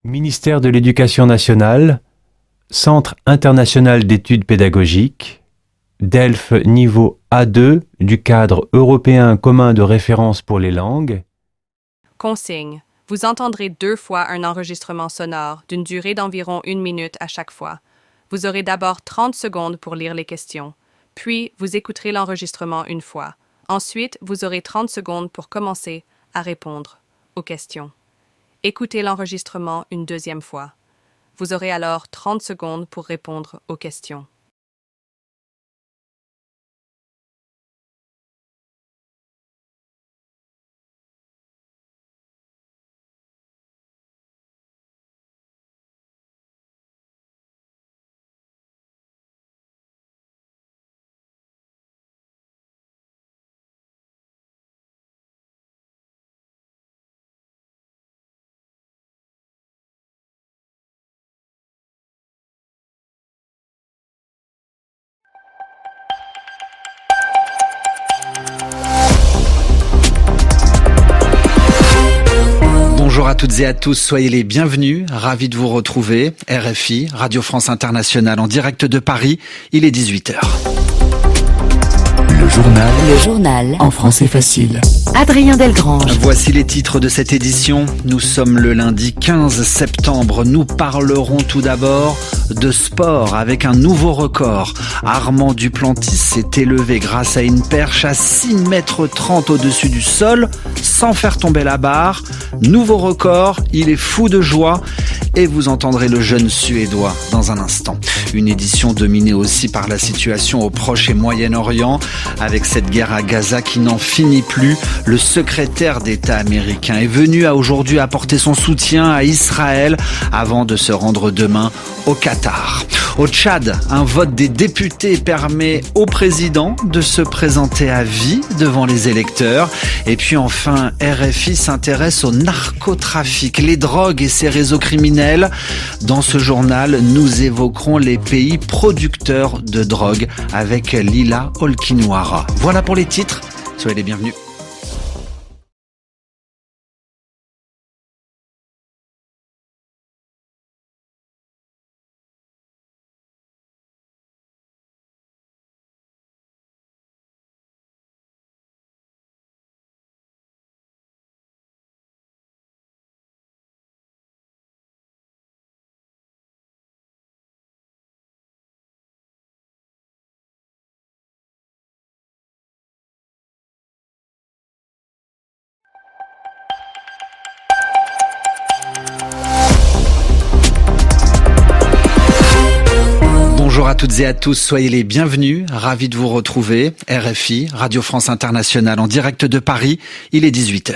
Ministère de l'Éducation nationale, Centre international d'études pédagogiques, DELF niveau A2 du cadre européen commun de référence pour les langues. Consigne. Vous entendrez 2 fois un enregistrement sonore d'une durée d'environ 1 minute à chaque fois. Vous aurez d'abord 30 secondes pour lire les questions, puis vous écouterez l'enregistrement une fois. Ensuite, vous aurez 30 secondes pour commencer à répondre aux questions. Écoutez l'enregistrement une deuxième fois. Vous aurez alors 30 secondes pour répondre aux questions. Bonjour à toutes et à tous, soyez les bienvenus, ravi de vous retrouver. RFI, Radio France Internationale en direct de Paris, il est 18h. Le journal en français facile. Adrien Delgrange. Voici les titres de cette édition. Nous sommes le lundi 15 septembre. Nous parlerons tout d'abord de sport avec un nouveau record. Armand Duplantis s'est élevé grâce à une perche à 6,30 mètres au-dessus du sol sans faire tomber la barre. Nouveau record, il est fou de joie et vous entendrez le jeune Suédois dans un instant. Une édition dominée aussi par la situation au Proche et Moyen-Orient avec cette guerre à Gaza qui n'en finit plus. Le secrétaire d'État américain est venu aujourd'hui apporter son soutien à Israël avant de se rendre demain au Qatar. Au Tchad, un vote des députés permet au président de se présenter à vie devant les électeurs. Et puis enfin, RFI s'intéresse au narcotrafic, les drogues et ses réseaux criminels. Dans ce journal, nous évoquerons les pays producteurs de drogue avec Lila Olkinwara. Voilà pour les titres, soyez les bienvenus. Bonjour à toutes et à tous, soyez les bienvenus, ravi de vous retrouver. RFI, Radio France Internationale en direct de Paris, il est 18h.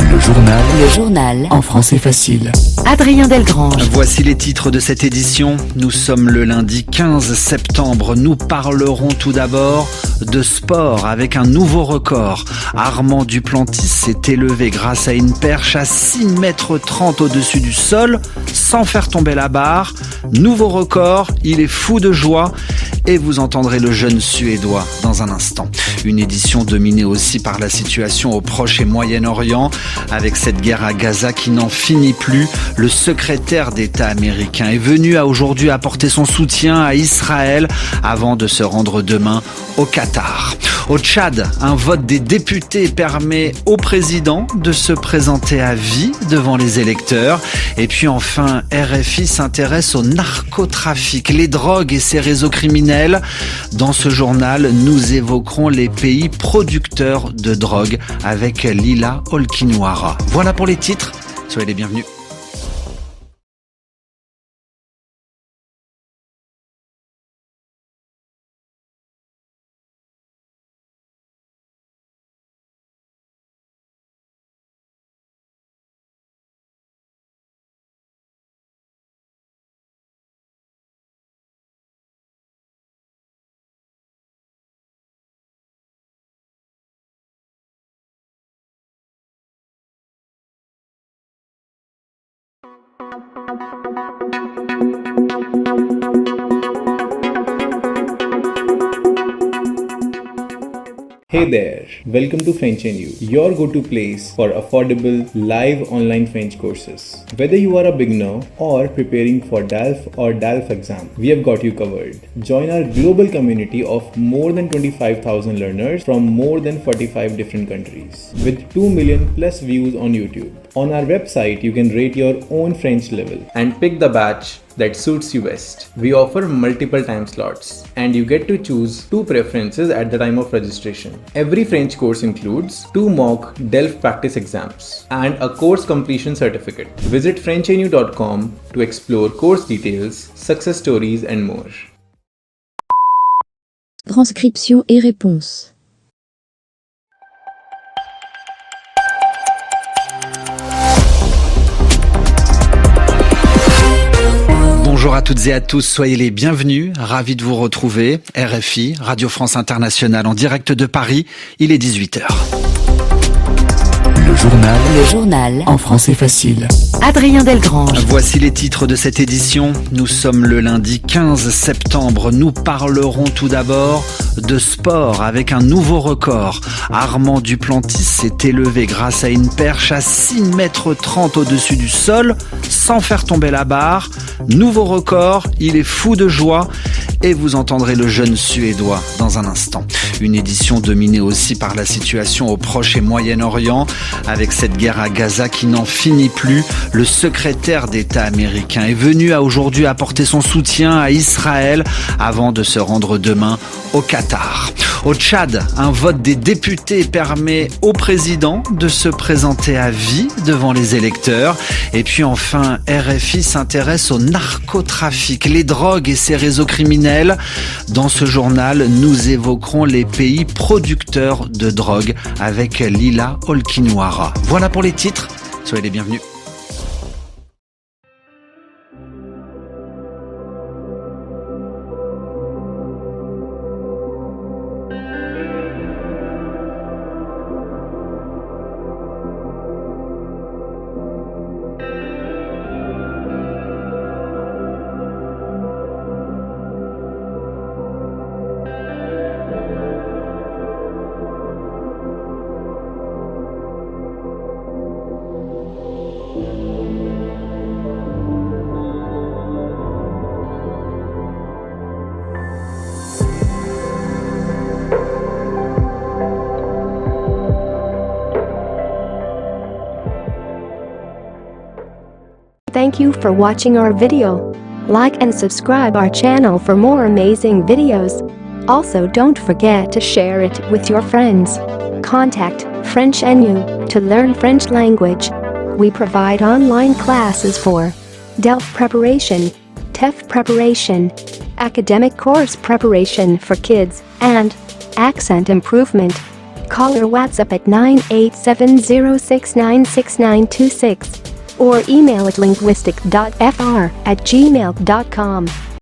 Le journal en français facile. Adrien Delgrange. Voici les titres de cette édition. Nous sommes le lundi 15 septembre. Nous parlerons tout d'abord de sport avec un nouveau record. Armand Duplantis s'est élevé grâce à une perche à 6,30 mètres au-dessus du sol sans faire tomber la barre. Nouveau record, il est fou de joie et vous entendrez le jeune Suédois dans un instant. Une édition dominée aussi par la situation au Proche et Moyen-Orient avec cette guerre à Gaza qui n'en finit plus. Le secrétaire d'État américain est venu aujourd'hui apporter son soutien à Israël avant de se rendre demain au Qatar. Au Tchad, un vote des députés permet au président de se présenter à vie devant les électeurs. Et puis enfin, RFI s'intéresse au narcotrafic, les drogues et ses réseaux criminels. Dans ce journal, nous évoquerons les pays producteurs de drogue avec Lila Olkinwara. Voilà pour les titres, soyez les bienvenus. Hey there, welcome to French and You, your go-to place for affordable live online French courses. Whether you are a beginner or preparing for DALF or DALF exam, we have got you covered. Join our global community of more than 25,000 learners from more than 45 different countries with 2 million plus views on YouTube. On our website, you can rate your own French level and pick the batch that suits you best. We offer multiple time slots and you get to choose 2 preferences at the time of registration. Every French course includes 2 mock DELF practice exams and a course completion certificate. Visit FrenchNU.com to explore course details, success stories and more. Transcription et réponse. Bonjour à toutes et à tous, soyez les bienvenus, ravi de vous retrouver. RFI, Radio France Internationale en direct de Paris, il est 18h. Le journal en français facile. Adrien Delgrange. Voici les titres de cette édition. Nous sommes le lundi 15 septembre. Nous parlerons tout d'abord de sport avec un nouveau record. Armand Duplantis s'est élevé grâce à une perche à 6,30 m au-dessus du sol sans faire tomber la barre. Nouveau record, il est fou de joie et vous entendrez le jeune Suédois dans un instant. Une édition dominée aussi par la situation au Proche et Moyen-Orient avec cette guerre à Gaza qui n'en finit plus. Le secrétaire d'État américain est venu aujourd'hui apporter son soutien à Israël avant de se rendre demain au Qatar. Au Tchad, un vote des députés permet au président de se présenter à vie devant les électeurs. Et puis enfin, RFI s'intéresse au narcotrafic, les drogues et ses réseaux criminels. Dans ce journal, nous évoquerons les pays producteurs de drogue avec Lila Olkinwara. Voilà pour les titres, soyez les bienvenus. Thank you for watching our video. Like and subscribe our channel for more amazing videos. Also don't forget to share it with your friends. Contact French NU to learn French language. We provide online classes for DELF preparation, TEF preparation, academic course preparation for kids, and accent improvement. Call or WhatsApp at 98706966926 or email at linguistic.fr@gmail.com.